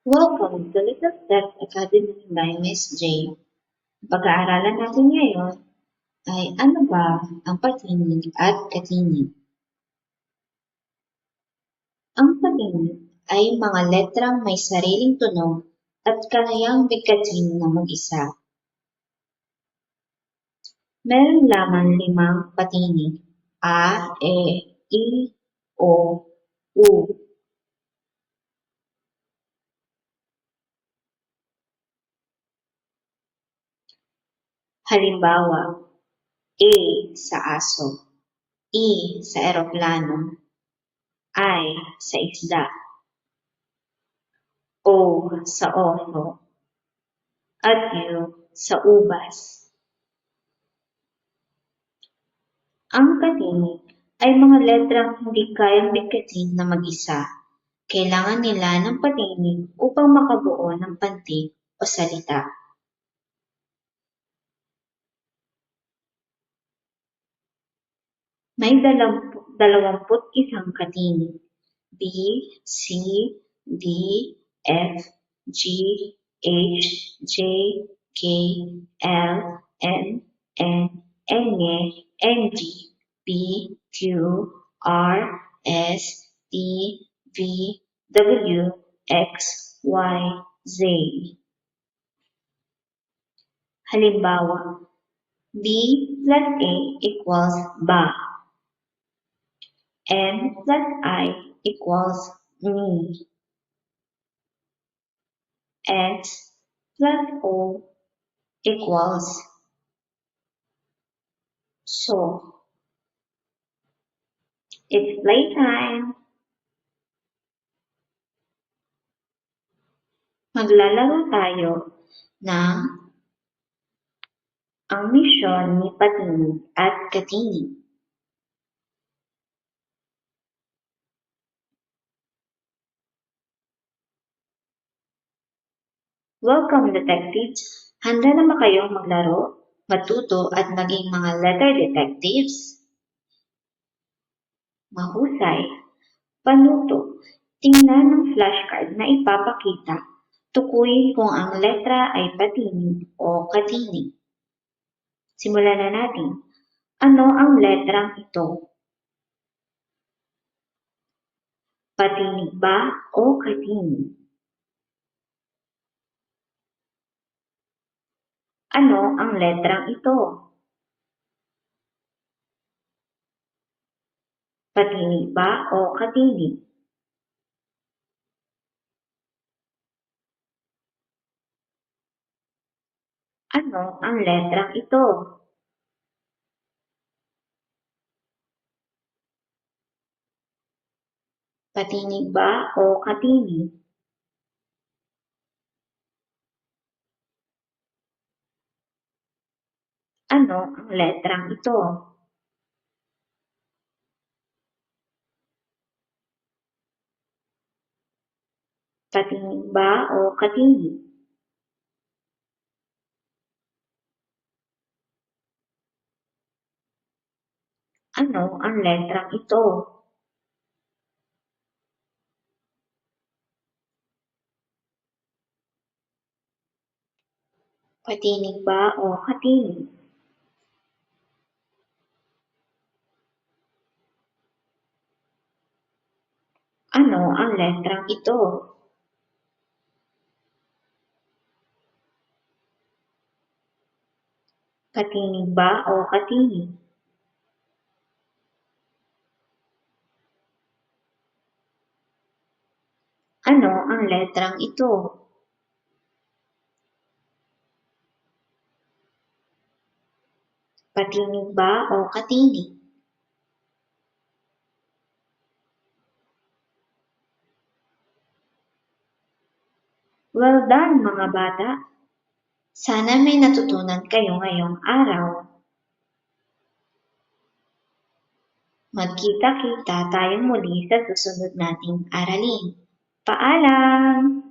Welcome to Little Step Academy by Miss J. Ang pag-aaralan natin ngayon ay ano ba ang patinig at katinig? Ang patinig ay mga letrang may sariling tunog at kayang bigkatin na mag-isa. Meron lamang 5 patinig: A, E, I, O, U. Halimbawa, A sa aso, I sa eroplano, I sa isda, O sa oso, at U sa ubas. Ang katinig ay mga letrang hindi kayang bigkasin na mag-isa. Kailangan nila ng patinig upang makabuo ng pantig o salita. May 21 katinig: B, C, D, F, G, H, J, K, L, N, N, G, P, Q, R, S, T, V, W, X, Y, Z. Halimbawa, B plus A equals ba. N plus I equals me. X plus O equals so. It's playtime. Maglalaro tayo ng ang misyon ni patinig at katinig. Welcome, detectives! Handa na ba kayong maglaro, matuto at maging mga letter detectives? Mahusay! Panuto, tingnan ang flashcard na ipapakita. Tukuyin kung ang letra ay patinig o katinig. Simulan na natin. Ano ang letrang ito? Patinig ba o katinig? Ano ang letrang ito? Patinig ba o katinig? Ano ang letrang ito? Patinig ba o katinig? Ano ang letrang ito? Patinig ba o katinig? Ano ang letrang ito? Patinig ba o katinig? Ano ang letrang ito? Patinig ba o katinig? Ano ang letrang ito? Patinig ba o katinig? Well done, mga bata! Sana may natutunan kayo ngayong araw. Magkita-kita tayong muli sa susunod nating aralin. Paalam!